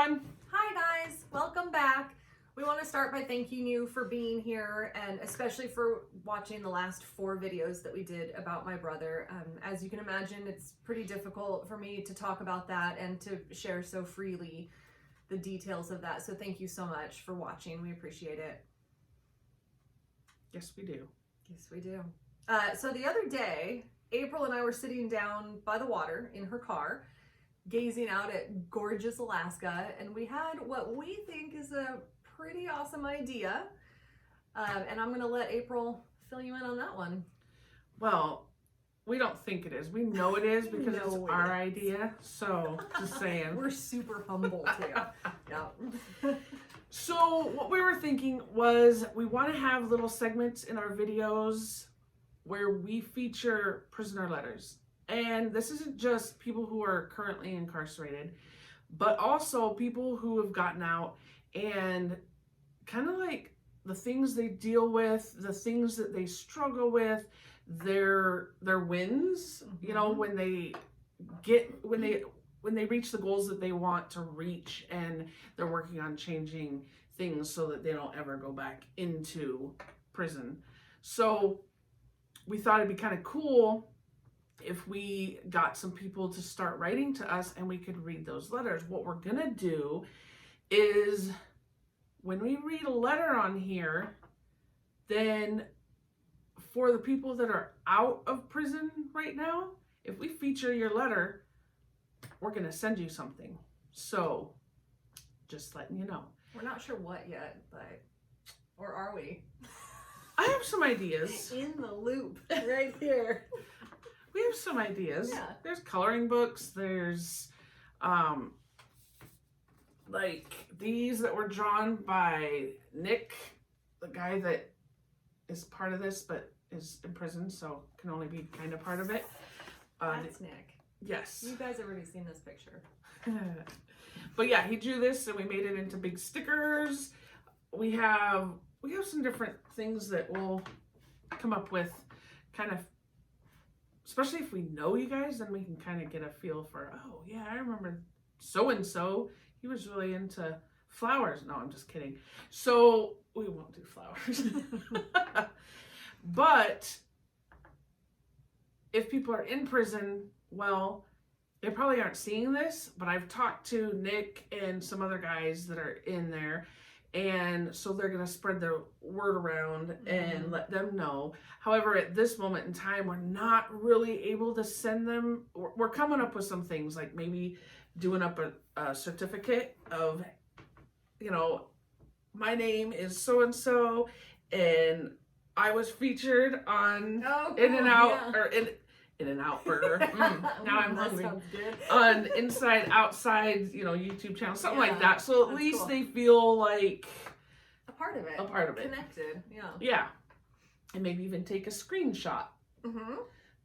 everyone. Hi guys, welcome back. We want to start by thanking you for being here and especially for watching the last 4 videos that we did about my brother. As you can imagine, it's pretty difficult for me to talk about that and to share so freely the details of that. So thank you so much for watching. We appreciate it. Yes, we do. Yes, we do. So the other day, April and I were sitting down by the water in her car, gazing out at gorgeous Alaska, and we had what we think is a pretty awesome idea. And I'm going to let April fill you in on that one. Well, we don't think it is. We know it is because it's our idea. So, just saying. We're super humble too. Yeah. So, what we were thinking was we want to have little segments in our videos where we feature prisoner letters. And this isn't just people who are currently incarcerated, but also people who have gotten out and kind of like the things they deal with, the things that they struggle with, their wins, you know, when they reach the goals that they want to reach, and they're working on changing things so that they don't ever go back into prison. So we thought it'd be kind of cool if we got some people to start writing to us and we could read those letters. What we're gonna do is when we read a letter on here, then for the people that are out of prison right now, if we feature your letter, we're gonna send you something. So just letting you know. We're not sure what yet, but, or are we? I have some ideas. In the loop right here. We have some ideas. Yeah. There's coloring books. There's like these that were drawn by Nick, the guy that is part of this but is in prison, so can only be kind of part of it. That's Nick. Yes. You guys have already seen this picture. But yeah, he drew this and we made it into big stickers. We have some different things that we'll come up with, kind of, especially if we know you guys, then we can kind of get a feel for, oh yeah, I remember so-and-so, he was really into flowers. No, I'm just kidding. So we won't do flowers. But if people are in prison, well, they probably aren't seeing this, but I've talked to Nick and some other guys that are in there, and so they're going to spread the word around and let them know. However, at this moment in time, we're not really able to send them. We're coming up with some things, like maybe doing up a certificate of, you know, my name is so-and-so, and I was featured on In-N-Out, or In-N-Out Burger. Now I'm hungry. On Inside Outside, you know, YouTube channel, something like that. So at least they feel like a part of it. A part of it. Connected. Yeah. Yeah. And maybe even take a screenshot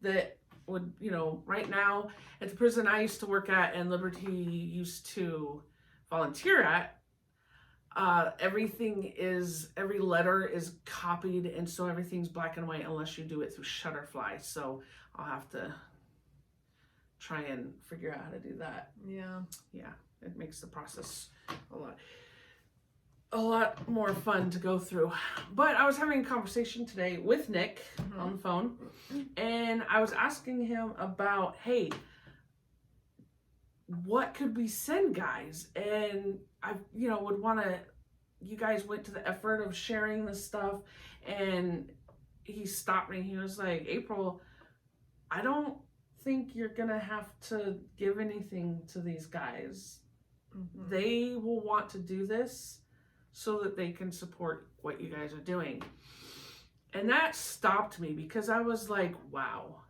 that would, you know, right now at the prison I used to work at and Liberty used to volunteer at, every letter is copied, and so everything's black and white unless you do it through Shutterfly. So I'll have to try and figure out how to do that. Yeah. Yeah, it makes the process a lot more fun to go through. But I was having a conversation today with Nick on the phone, and I was asking him about, hey, what could we send guys? And I, you know, would want to, you guys went to the effort of sharing this stuff, and he stopped me. He was like, April, I don't think you're gonna have to give anything to these guys. They will want to do this so that they can support what you guys are doing. And that stopped me because I was like, wow,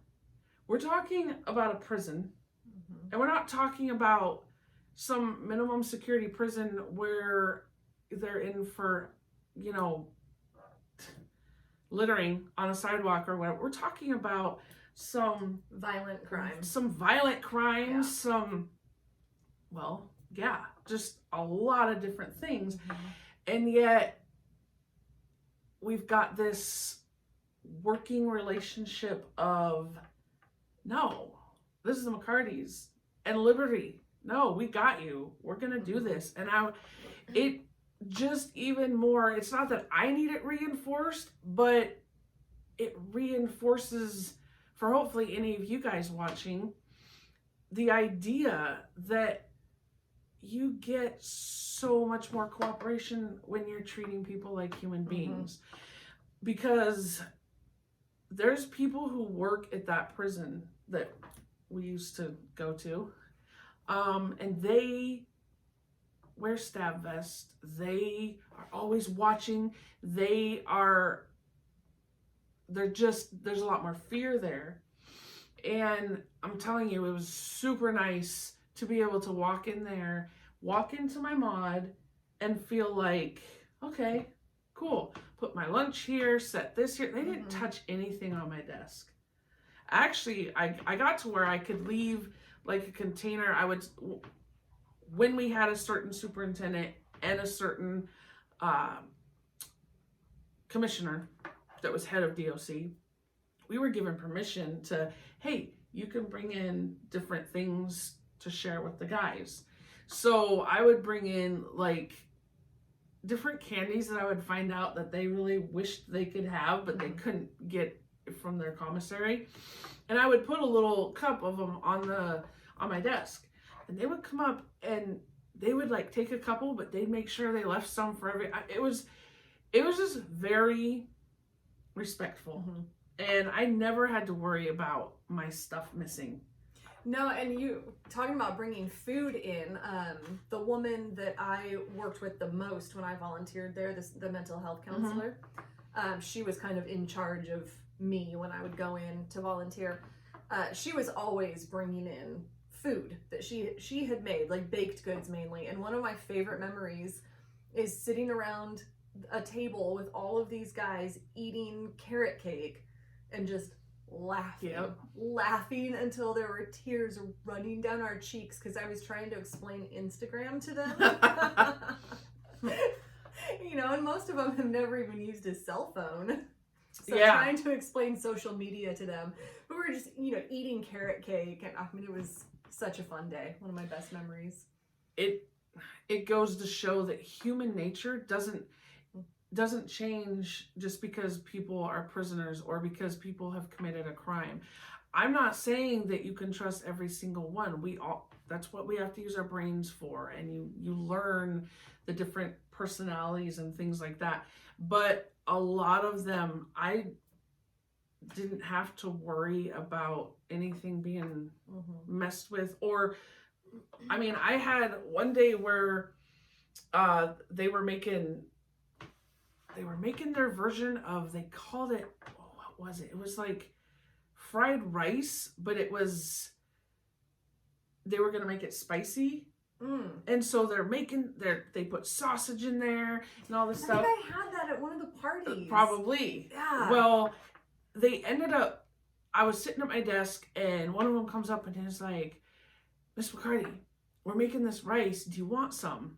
we're talking about a prison, and we're not talking about some minimum security prison where they're in for, you know, littering on a sidewalk or whatever. We're talking about some violent crimes. Well, yeah, just a lot of different things. And yet we've got this working relationship of, no, this is the McCartys, and Liberty no, we got you. We're going to do this. And it just even more, it's not that I need it reinforced, but it reinforces for hopefully any of you guys watching the idea that you get so much more cooperation when you're treating people like human beings. Because there's people who work at that prison that we used to go to, and they wear stab vests. They are always watching. They're just, there's a lot more fear there. And I'm telling you, it was super nice to be able to walk in there, walk into my mod, and feel like, okay, cool. Put my lunch here, set this here. They didn't touch anything on my desk. Actually, I got to where I could leave like a container. When we had a certain superintendent and a certain commissioner that was head of DOC, we were given permission to, hey, you can bring in different things to share with the guys. So I would bring in like different candies that I would find out that they really wished they could have, but they couldn't get from their commissary. And I would put a little cup of them on my desk. And they would come up and they would like take a couple, but they'd make sure they left some for it was just very respectful. And I never had to worry about my stuff missing. No, and you talking about bringing food in, the woman that I worked with the most when I volunteered there, the mental health counselor, she was kind of in charge of me when I would go in to volunteer. She was always bringing in food that she had made, like baked goods mainly. And one of my favorite memories is sitting around a table with all of these guys eating carrot cake and just laughing until there were tears running down our cheeks because I was trying to explain Instagram to them. You know, and most of them have never even used a cell phone. So trying to explain social media to them. But we were just, you know, eating carrot cake. And I mean, it was such a fun day. One of my best memories. It goes to show that human nature doesn't change just because people are prisoners or because people have committed a crime. I'm not saying that you can trust every single one. That's what we have to use our brains for, and you learn the different personalities and things like that. But a lot of them, I didn't have to worry about anything being messed with. Or, I mean, I had one day where they were making their version of, they called it, what was it? It was like fried rice, but they were going to make it spicy. And so they put sausage in there and all this stuff. I think I had that at one of the parties. Probably. Yeah. Well, they ended up, I was sitting at my desk and one of them comes up and is like, Miss McCarty, we're making this rice. Do you want some?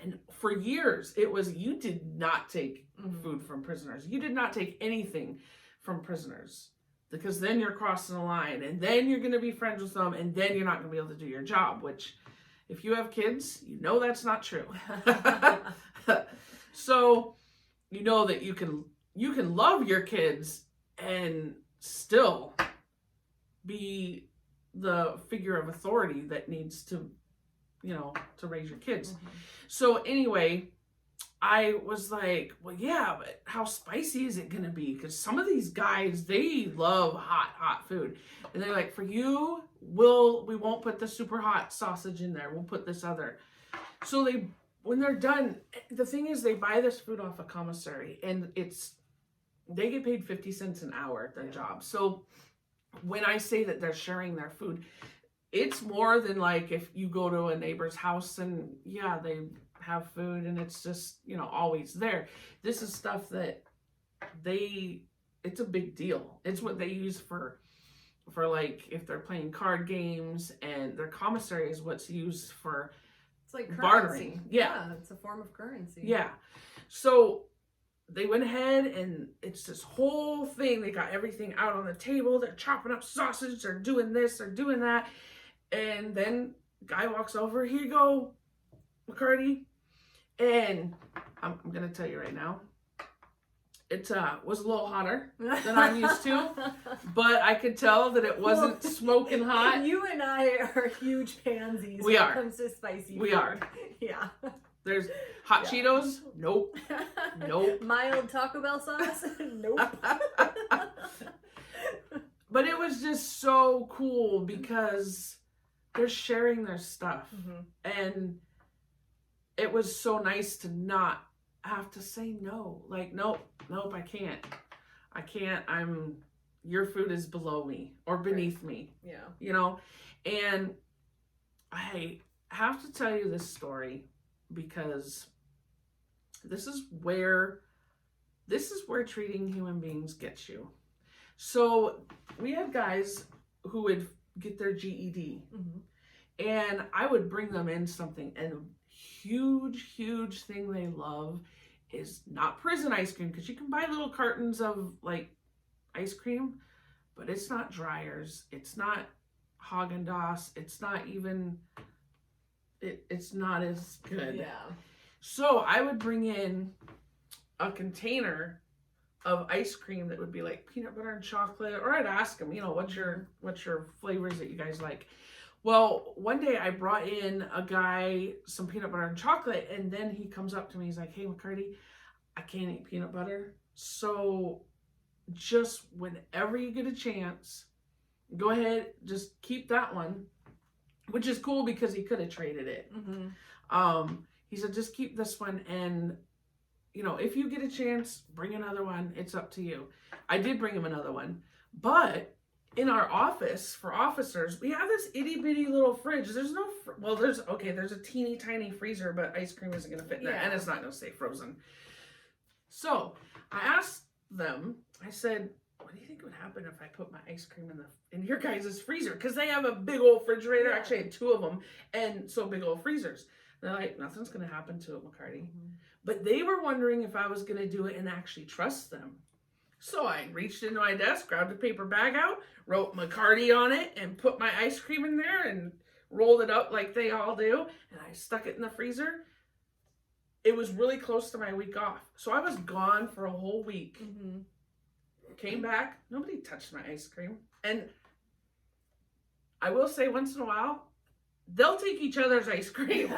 And for years, it was, you did not take food from prisoners. You did not take anything from prisoners, because then you're crossing the line and then you're going to be friends with them and then you're not going to be able to do your job, which if you have kids, you know that's not true. So you know that you can love your kids and still be the figure of authority that needs to, to raise your kids. So anyway, I was like, well, yeah, but how spicy is it going to be? Because some of these guys, they love hot food. And they're like, for you, we won't put the super hot sausage in there. We'll put this other. So when they're done, the thing is, they buy this food off a commissary, and they get paid 50 cents an hour at their job. So when I say that they're sharing their food, it's more than like if you go to a neighbor's house and they have food and it's just, always there. This is stuff that it's a big deal. It's what they use for like if they're playing card games, and their commissary is what's used for, it's like currency. Bartering. Yeah, it's a form of currency. Yeah. So they went ahead and it's this whole thing. They got everything out on the table. They're chopping up sausage. They're doing this. They're doing that. And then Guy walks over, here you go, McCarty. And I'm going to tell you right now, it was a little hotter than I'm used to, but I could tell that it wasn't smoking hot. You and I are huge pansies We when are. it comes to spicy We food. are. Yeah. There's hot Cheetos? Nope. Nope. Mild Taco Bell sauce? Nope. But it was just so cool because they're sharing their stuff. And it was so nice to not have to say no. Like, nope, I can't. Your food is below me or beneath me. Yeah. You know? And I have to tell you this story because this is where treating human beings gets you. So we had guys who would get their GED, and I would bring them in something, and a huge thing they love is not prison ice cream, because you can buy little cartons of like ice cream, but it's not Dryers, it's not Haagen-Dazs, it's not even, it's not as good. Yeah. So I would bring in a container of ice cream that would be like peanut butter and chocolate, or I'd ask them, you know, what's your flavors that you guys like. Well, one day I brought in a guy some peanut butter and chocolate, and then he comes up to me, he's like, hey McCarty, I can't eat peanut butter, so just whenever you get a chance, go ahead, just keep that one, which is cool because he could have traded it. He said, just keep this one, and you know, if you get a chance, bring another one. It's up to you. I did bring him another one. But in our office, for officers, we have this itty bitty little fridge. There's no, there's a teeny tiny freezer, but ice cream isn't going to fit in there. And it's not going to stay frozen. So I asked them, I said, what do you think would happen if I put my ice cream in your guys' freezer? Because they have a big old refrigerator. Yeah. Actually, I had 2 of them, and so big old freezers. They're like, nothing's going to happen to it, McCarty. But they were wondering if I was going to do it and actually trust them. So I reached into my desk, grabbed a paper bag out, wrote McCarty on it, and put my ice cream in there and rolled it up like they all do. And I stuck it in the freezer. It was really close to my week off. So I was gone for a whole week. Came back. Nobody touched my ice cream. And I will say once in a while, they'll take each other's ice cream.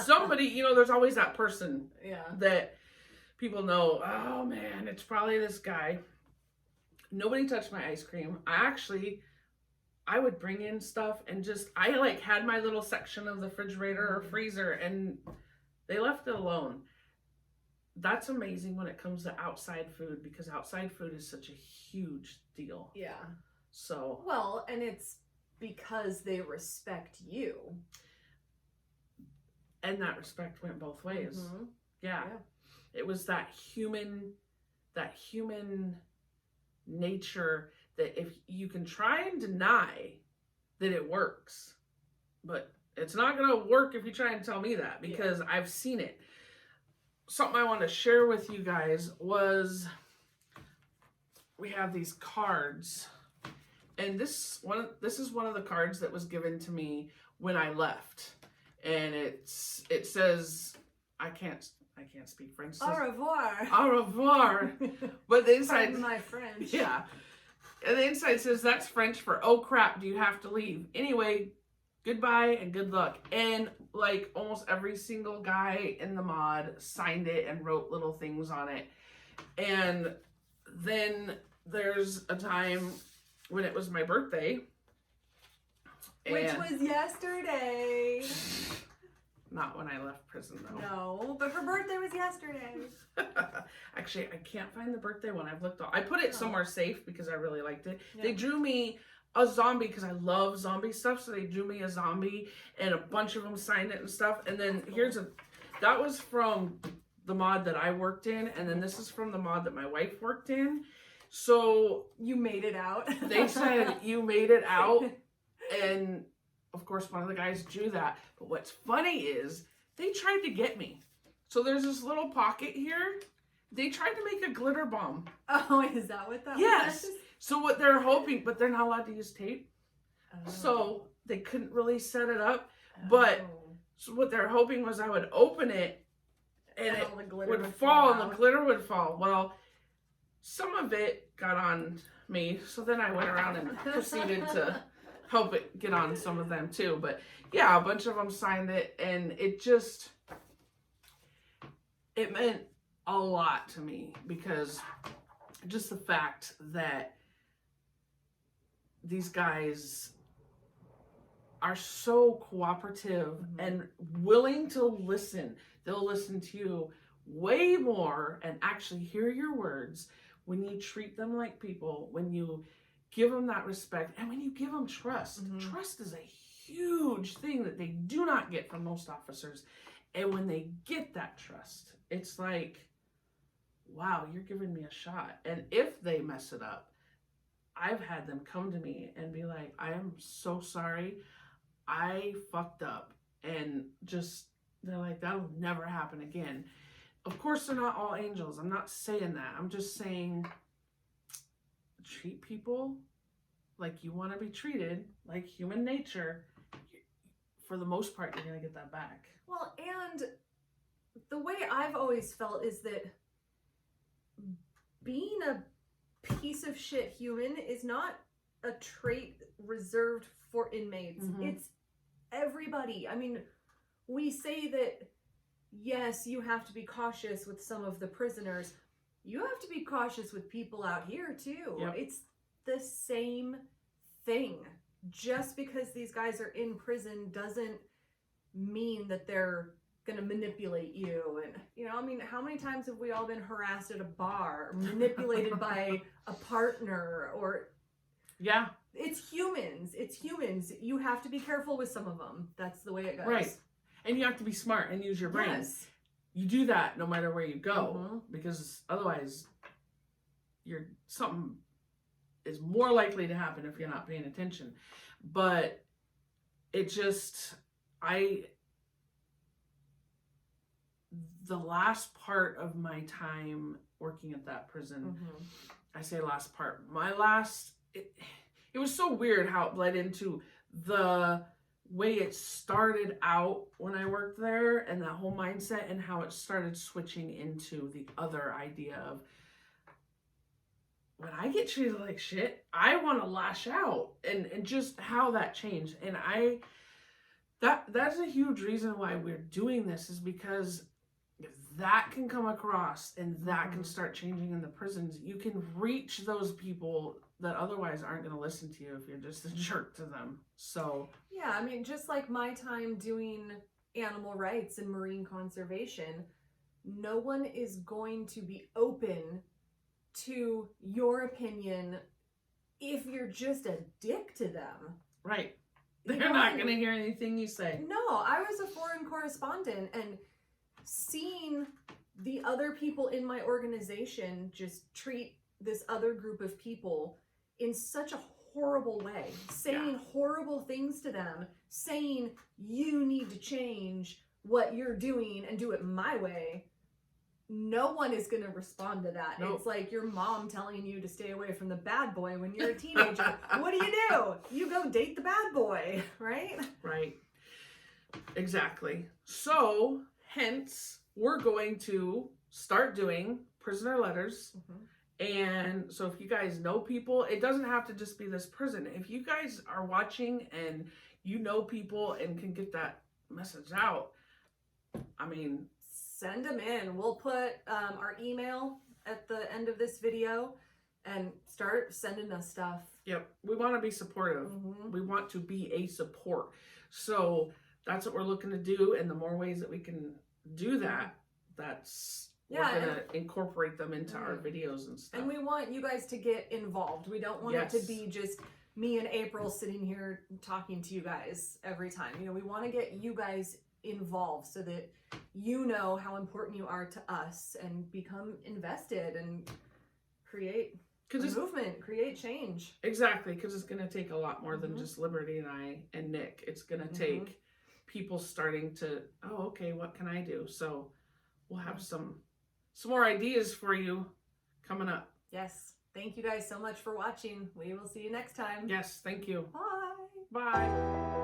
Somebody, you know, there's always that person that people know, oh man, it's probably this guy. Nobody touched my ice cream. I would bring in stuff and I like had my little section of the refrigerator or freezer, and they left it alone. That's amazing when it comes to outside food, because outside food is such a huge deal. Yeah. So. Well, and it's because they respect you. And that respect went both ways. Yeah. It was that human nature that if you can try and deny that it works, but it's not going to work if you try and tell me that, because I've seen it. Something I want to share with you guys was we have these cards. And this is one of the cards that was given to me when I left, and it says, I can't speak French. Au revoir. Au revoir. But the inside, pardon my French. Yeah, and the inside says that's French for oh crap, do you have to leave? Anyway, goodbye and good luck. And like almost every single guy in the mod signed it and wrote little things on it. And then there's a time when it was my birthday. Which was yesterday. Not when I left prison, though. No, but her birthday was yesterday. Actually, I can't find the birthday one. I've looked all. I put it somewhere safe because I really liked it. Yeah. They drew me a zombie because I love zombie stuff. So they drew me a zombie, and a bunch of them signed it and stuff. And then that was from the mod that I worked in, and then this is from the mod that my wife worked in. So you made it out. They said you made it out, and of course one of the guys drew that. But what's funny is they tried to get me. So there's this little pocket here. They tried to make a glitter bomb. Oh, is that what that yes. was? So what they're hoping, but they're not allowed to use tape. Oh. So they couldn't really set it up. But Oh. so what they're hoping was I would open it and all the it glitter would fall and out. the glitter would fall. Well, some of it got on me, so then I went around and proceeded to help it get on some of them too. But yeah, a bunch of them signed it, and it meant a lot to me, because just the fact that these guys are so cooperative and willing to listen. They'll listen to you way more and actually hear your words when you treat them like people, when you give them that respect, and when you give them trust. Trust is a huge thing that they do not get from most officers. And when they get that trust, it's like, wow, you're giving me a shot. And if they mess it up, I've had them come to me and be like, I am so sorry. I fucked up. And just, they're like, that'll never happen again. Of course, they're not all angels. I'm not saying that. I'm just saying, treat people like you want to be treated, like human nature. For the most part, you're going to get that back. Well, and the way I've always felt is that being a piece of shit human is not a trait reserved for inmates. It's everybody. I mean, we say that, yes, you have to be cautious with some of the prisoners. You have to be cautious with people out here too. Yep. It's the same thing. Just because these guys are in prison doesn't mean that they're going to manipulate you. And, you know, I mean, how many times have we all been harassed at a bar, or manipulated by a partner, or... Yeah. It's humans. It's humans. You have to be careful with some of them. That's the way it goes. Right. And you have to be smart and use your brain. Yes. You do that no matter where you go, because otherwise something is more likely to happen if you're not paying attention. But it just, the last part of my time working at that prison, I say last part, it was so weird how it bled into the way it started out when I worked there, and that whole mindset, and how it started switching into the other idea of, when I get treated like shit, I want to lash out, and just how that changed. And that's a huge reason why we're doing this, is because if that can come across and that can start changing in the prisons, you can reach those people that otherwise aren't going to listen to you if you're just a jerk to them. So yeah, I mean, just like my time doing animal rights and marine conservation, no one is going to be open to your opinion if you're just a dick to them. Right. They're not going to hear anything you say. No, I was a foreign correspondent, and seeing the other people in my organization just treat this other group of people in such a horrible way, saying horrible things to them, saying you need to change what you're doing and do it my way, no one is going to respond to that. Nope. It's like your mom telling you to stay away from the bad boy when you're a teenager. What do? You go date the bad boy, right? Right. Exactly. So, hence, we're going to start doing prisoner letters. And so if you guys know people, it doesn't have to just be this prison. If you guys are watching and you know people and can get that message out, I mean, send them in. We'll put our email at the end of this video, and start sending us stuff. Yep. We want to be supportive. We want to be a support. So that's what we're looking to do. And the more ways that we can do that, we're going to incorporate them into our videos and stuff. And we want you guys to get involved. We don't want it to be just me and April sitting here talking to you guys every time. You know, we want to get you guys involved so that you know how important you are to us, and become invested and create a movement, create change. Exactly, because it's going to take a lot more than just Liberty and I and Nick. It's going to take people starting to, oh, okay, what can I do? So we'll have some more ideas for you coming up. Yes. Thank you guys so much for watching. We will see you next time. Yes, thank you. Bye. Bye.